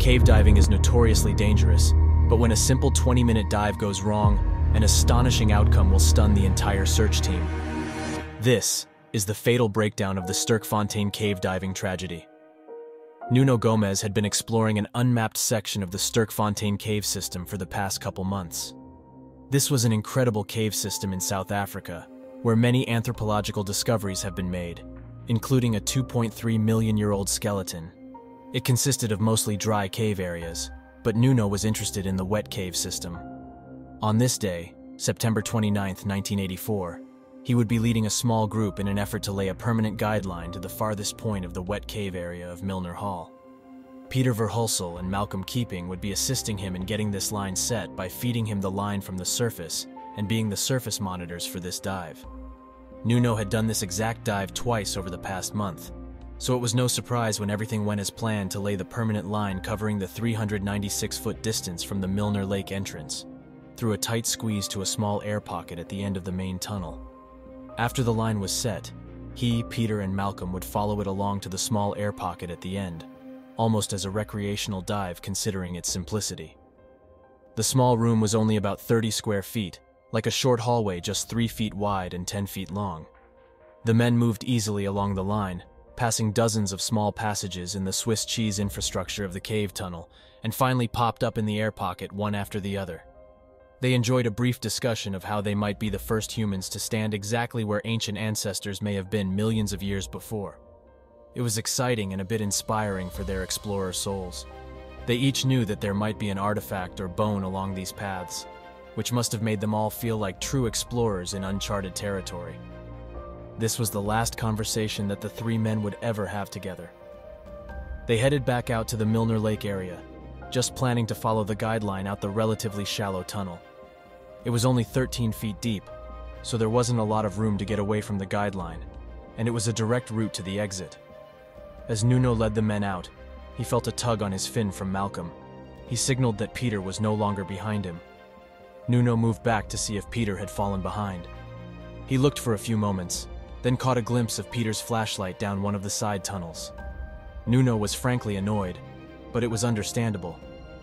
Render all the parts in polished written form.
Cave diving is notoriously dangerous, but when a simple 20-minute dive goes wrong, an astonishing outcome will stun the entire search team. This is the fatal breakdown of the Sterkfontein Cave diving tragedy. Nuno Gomes had been exploring an unmapped section of the Sterkfontein Cave system for the past couple months. This was an incredible cave system in South Africa, where many anthropological discoveries have been made, including a 2.3-million-year-old skeleton. It consisted of mostly dry cave areas, but Nuno was interested in the wet cave system. On this day, September 29, 1984, he would be leading a small group in an effort to lay a permanent guideline to the farthest point of the wet cave area of Milner Hall. Pieter Verhulsel and Malcolm Keeping would be assisting him in getting this line set by feeding him the line from the surface and being the surface monitors for this dive. Nuno had done this exact dive twice over the past month, so it was no surprise when everything went as planned to lay the permanent line covering the 396-foot distance from the Milner Lake entrance, through a tight squeeze to a small air pocket at the end of the main tunnel. After the line was set, he, Peter, and Malcolm would follow it along to the small air pocket at the end, almost as a recreational dive considering its simplicity. The small room was only about 30 square feet, like a short hallway just 3 feet wide and 10 feet long. The men moved easily along the line, passing dozens of small passages in the Swiss cheese infrastructure of the cave tunnel, and finally popped up in the air pocket one after the other. They enjoyed a brief discussion of how they might be the first humans to stand exactly where ancient ancestors may have been millions of years before. It was exciting and a bit inspiring for their explorer souls. They each knew that there might be an artifact or bone along these paths, which must have made them all feel like true explorers in uncharted territory. This was the last conversation that the three men would ever have together. They headed back out to the Milner Lake area, just planning to follow the guideline out the relatively shallow tunnel. It was only 13 feet deep, so there wasn't a lot of room to get away from the guideline, and it was a direct route to the exit. As Nuno led the men out, he felt a tug on his fin from Malcolm. He signaled that Peter was no longer behind him. Nuno moved back to see if Peter had fallen behind. He looked for a few moments, then caught a glimpse of Peter's flashlight down one of the side tunnels. Nuno was frankly annoyed, but it was understandable,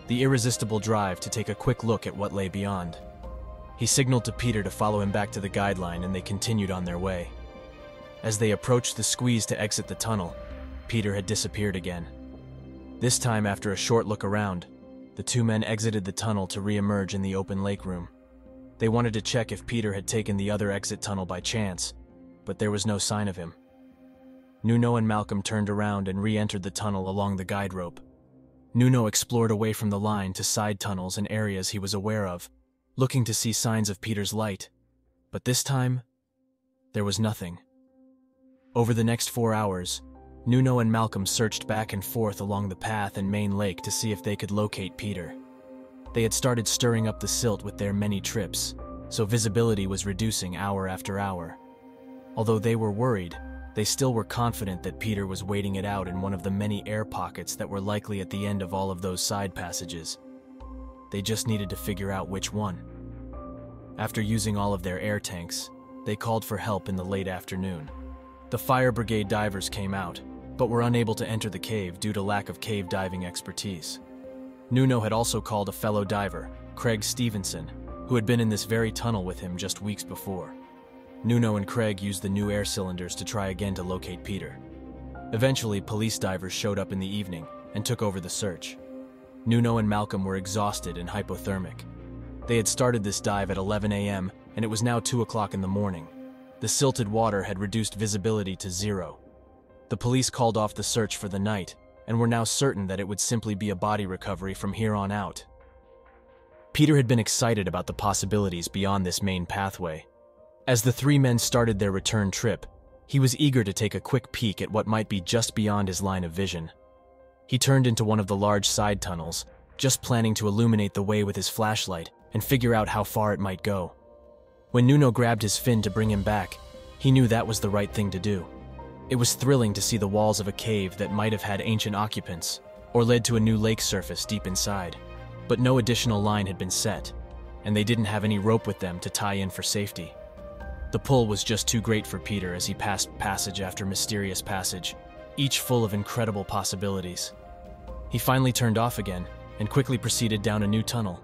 the irresistible drive to take a quick look at what lay beyond. He signaled to Peter to follow him back to the guideline, and they continued on their way. As they approached the squeeze to exit the tunnel, Peter had disappeared again. This time, after a short look around, the two men exited the tunnel to re-emerge in the open lake room. They wanted to check if Peter had taken the other exit tunnel by chance, but there was no sign of him. Nuno and Malcolm turned around and re-entered the tunnel along the guide rope. Nuno explored away from the line to side tunnels and areas he was aware of, looking to see signs of Peter's light. But this time, there was nothing. Over the next 4 hours, Nuno and Malcolm searched back and forth along the path and main lake to see if they could locate Peter. They had started stirring up the silt with their many trips, so visibility was reducing hour after hour. Although they were worried, they still were confident that Peter was waiting it out in one of the many air pockets that were likely at the end of all of those side passages. They just needed to figure out which one. After using all of their air tanks, they called for help in the late afternoon. The fire brigade divers came out, but were unable to enter the cave due to lack of cave diving expertise. Nuno had also called a fellow diver, Craig Stevenson, who had been in this very tunnel with him just weeks before. Nuno and Craig used the new air cylinders to try again to locate Peter. Eventually, police divers showed up in the evening and took over the search. Nuno and Malcolm were exhausted and hypothermic. They had started this dive at 11 a.m., and it was now 2 o'clock in the morning. The silted water had reduced visibility to 0. The police called off the search for the night, and were now certain that it would simply be a body recovery from here on out. Peter had been excited about the possibilities beyond this main pathway. As the three men started their return trip, he was eager to take a quick peek at what might be just beyond his line of vision. He turned into one of the large side tunnels, just planning to illuminate the way with his flashlight and figure out how far it might go. When Nuno grabbed his fin to bring him back, he knew that was the right thing to do. It was thrilling to see the walls of a cave that might have had ancient occupants, or led to a new lake surface deep inside. But no additional line had been set, and they didn't have any rope with them to tie in for safety. The pull was just too great for Peter as he passed passage after mysterious passage, each full of incredible possibilities. He finally turned off again and quickly proceeded down a new tunnel.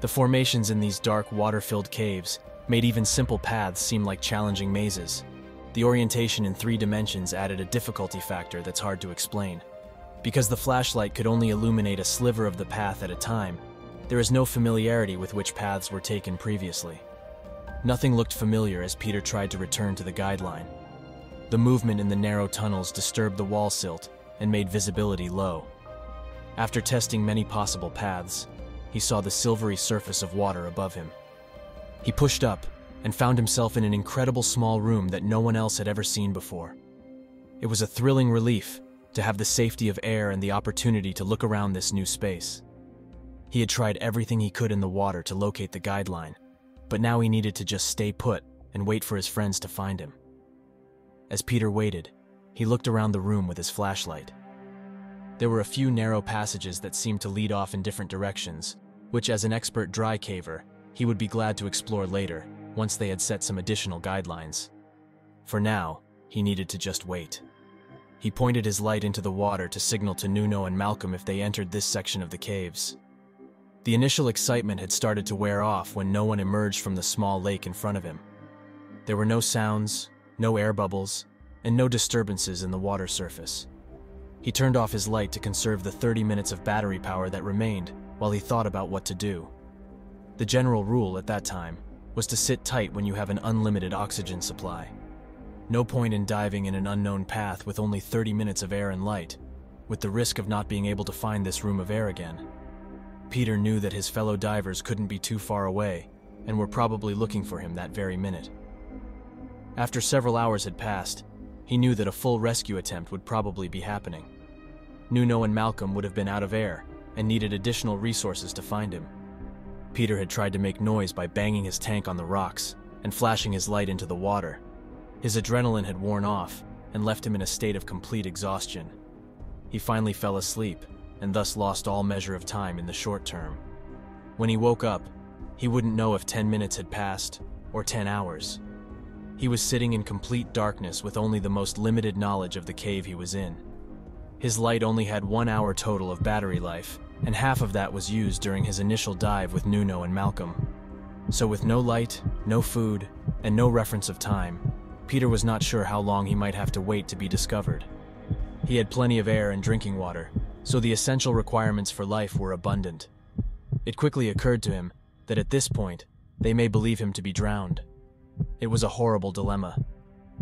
The formations in these dark, water-filled caves made even simple paths seem like challenging mazes. The orientation in 3 dimensions added a difficulty factor that's hard to explain. Because the flashlight could only illuminate a sliver of the path at a time, there is no familiarity with which paths were taken previously. Nothing looked familiar as Peter tried to return to the guideline. The movement in the narrow tunnels disturbed the wall silt and made visibility low. After testing many possible paths, he saw the silvery surface of water above him. He pushed up and found himself in an incredible small room that no one else had ever seen before. It was a thrilling relief to have the safety of air and the opportunity to look around this new space. He had tried everything he could in the water to locate the guideline, but now he needed to just stay put and wait for his friends to find him. As Peter waited, he looked around the room with his flashlight. There were a few narrow passages that seemed to lead off in different directions, which as an expert dry caver, he would be glad to explore later, once they had set some additional guidelines. For now, he needed to just wait. He pointed his light into the water to signal to Nuno and Malcolm if they entered this section of the caves. The initial excitement had started to wear off when no one emerged from the small lake in front of him. There were no sounds, no air bubbles, and no disturbances in the water surface. He turned off his light to conserve the 30 minutes of battery power that remained while he thought about what to do. The general rule at that time was to sit tight when you have an unlimited oxygen supply. No point in diving in an unknown path with only 30 minutes of air and light, with the risk of not being able to find this room of air again. Peter knew that his fellow divers couldn't be too far away and were probably looking for him that very minute. After several hours had passed, he knew that a full rescue attempt would probably be happening. Nuno and Malcolm would have been out of air and needed additional resources to find him. Peter had tried to make noise by banging his tank on the rocks and flashing his light into the water. His adrenaline had worn off and left him in a state of complete exhaustion. He finally fell asleep and thus lost all measure of time in the short term. When he woke up, he wouldn't know if 10 minutes had passed or 10 hours. He was sitting in complete darkness with only the most limited knowledge of the cave he was in. His light only had 1 hour total of battery life, and half of that was used during his initial dive with Nuno and Malcolm. So with no light, no food, and no reference of time, Peter was not sure how long he might have to wait to be discovered. He had plenty of air and drinking water, so the essential requirements for life were abundant. It quickly occurred to him that at this point, they may believe him to be drowned. It was a horrible dilemma.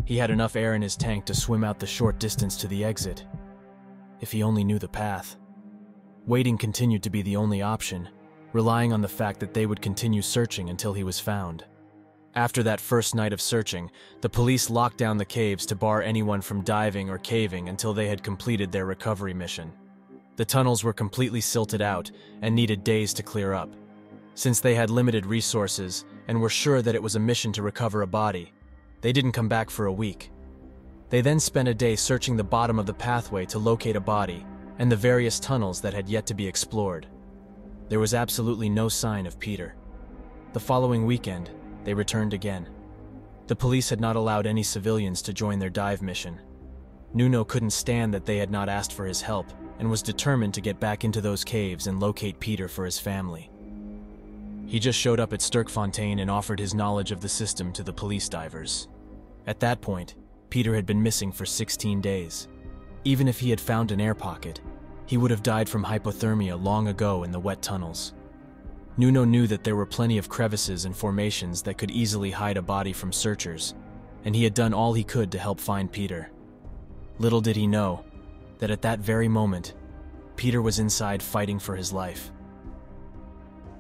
He had enough air in his tank to swim out the short distance to the exit. If he only knew the path. Waiting continued to be the only option, relying on the fact that they would continue searching until he was found. After that first night of searching, the police locked down the caves to bar anyone from diving or caving until they had completed their recovery mission. The tunnels were completely silted out and needed days to clear up. Since they had limited resources and were sure that it was a mission to recover a body, they didn't come back for a week. They then spent a day searching the bottom of the pathway to locate a body and the various tunnels that had yet to be explored. There was absolutely no sign of Peter. The following weekend, they returned again. The police had not allowed any civilians to join their dive mission. Nuno couldn't stand that they had not asked for his help and was determined to get back into those caves and locate Peter for his family. He just showed up at Sterkfontein and offered his knowledge of the system to the police divers. At that point, Peter had been missing for 16 days. Even if he had found an air pocket, he would have died from hypothermia long ago in the wet tunnels. Nuno knew that there were plenty of crevices and formations that could easily hide a body from searchers, and he had done all he could to help find Peter. Little did he know that at that very moment, Peter was inside fighting for his life.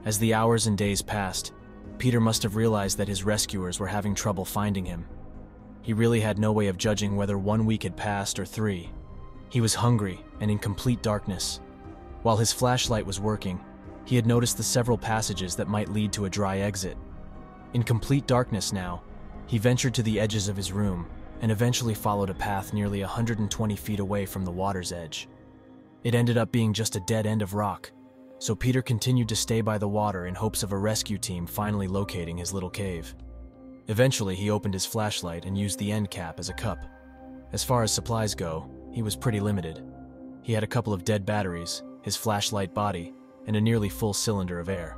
As the hours and days passed, Peter must have realized that his rescuers were having trouble finding him. He really had no way of judging whether 1 week had passed or 3. He was hungry and in complete darkness. While his flashlight was working, he had noticed the several passages that might lead to a dry exit. In complete darkness now, he ventured to the edges of his room and eventually followed a path nearly 120 feet away from the water's edge. It ended up being just a dead end of rock, so Peter continued to stay by the water in hopes of a rescue team finally locating his little cave. Eventually, he opened his flashlight and used the end cap as a cup. As far as supplies go, he was pretty limited. He had a couple of dead batteries, his flashlight body, and a nearly full cylinder of air.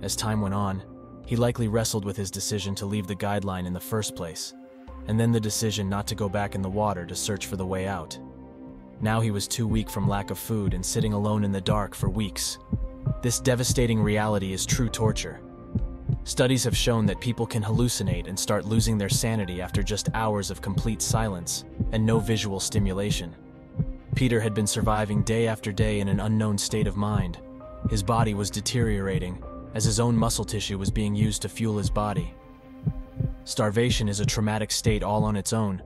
As time went on, he likely wrestled with his decision to leave the guideline in the first place, and then the decision not to go back in the water to search for the way out. Now he was too weak from lack of food and sitting alone in the dark for weeks. This devastating reality is true torture. Studies have shown that people can hallucinate and start losing their sanity after just hours of complete silence and no visual stimulation. Pieter had been surviving day after day in an unknown state of mind. His body was deteriorating, as his own muscle tissue was being used to fuel his body. Starvation is a traumatic state all on its own,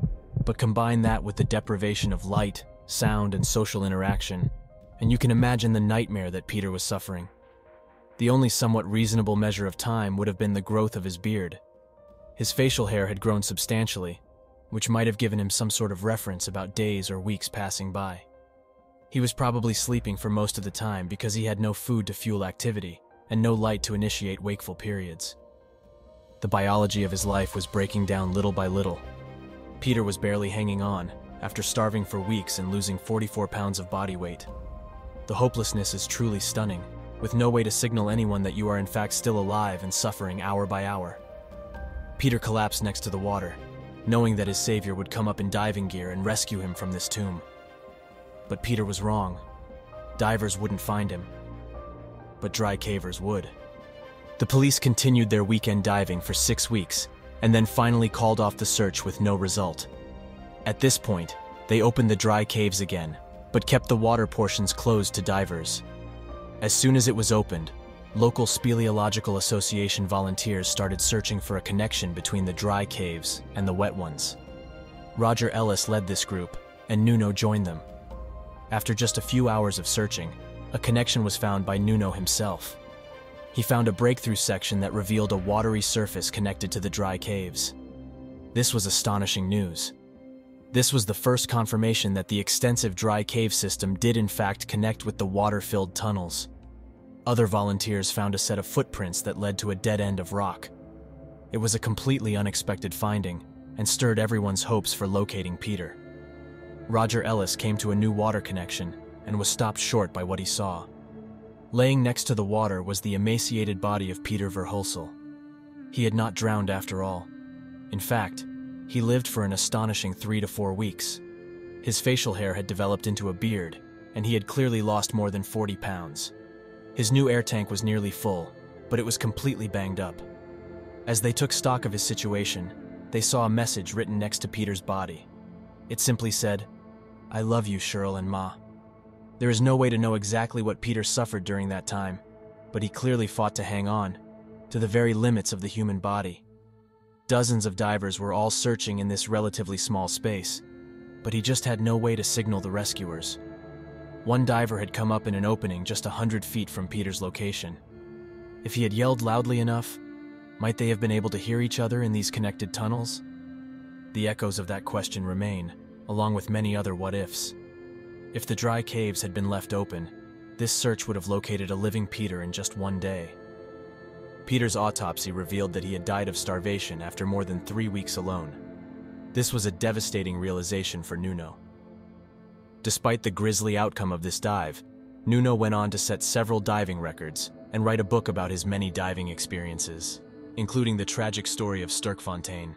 but combine that with the deprivation of light, sound, and social interaction, and you can imagine the nightmare that Pieter was suffering. The only somewhat reasonable measure of time would have been the growth of his beard. His facial hair had grown substantially, which might have given him some sort of reference about days or weeks passing by. He was probably sleeping for most of the time because he had no food to fuel activity and no light to initiate wakeful periods. The biology of his life was breaking down little by little. Pieter was barely hanging on after starving for weeks and losing 44 pounds of body weight. The hopelessness is truly stunning, with no way to signal anyone that you are in fact still alive and suffering hour by hour. Pieter collapsed next to the water, knowing that his savior would come up in diving gear and rescue him from this tomb. But Pieter was wrong. Divers wouldn't find him, but dry cavers would. The police continued their weekend diving for 6 weeks, and then finally called off the search with no result. At this point, they opened the dry caves again, but kept the water portions closed to divers. As soon as it was opened, local Speleological Association volunteers started searching for a connection between the dry caves and the wet ones. Roger Ellis led this group, and Nuno joined them. After just a few hours of searching, a connection was found by Nuno himself. He found a breakthrough section that revealed a watery surface connected to the dry caves. This was astonishing news. This was the first confirmation that the extensive dry cave system did in fact connect with the water-filled tunnels. Other volunteers found a set of footprints that led to a dead end of rock. It was a completely unexpected finding and stirred everyone's hopes for locating Pieter. Roger Ellis came to a new water connection and was stopped short by what he saw. Laying next to the water was the emaciated body of Pieter Verhulsel. He had not drowned after all. In fact, he lived for an astonishing 3 to 4 weeks. His facial hair had developed into a beard, and he had clearly lost more than 40 pounds. His new air tank was nearly full, but it was completely banged up. As they took stock of his situation, they saw a message written next to Pieter's body. It simply said, "I love you, Cheryl and Ma." There is no way to know exactly what Pieter suffered during that time, but he clearly fought to hang on, to the very limits of the human body. Dozens of divers were all searching in this relatively small space, but he just had no way to signal the rescuers. One diver had come up in an opening just 100 feet from Pieter's location. If he had yelled loudly enough, might they have been able to hear each other in these connected tunnels? The echoes of that question remain, along with many other what-ifs. If the dry caves had been left open, this search would have located a living Pieter in just one day. Pieter's autopsy revealed that he had died of starvation after more than 3 weeks alone. This was a devastating realization for Nuno. Despite the grisly outcome of this dive, Nuno went on to set several diving records and write a book about his many diving experiences, including the tragic story of Sterkfontein.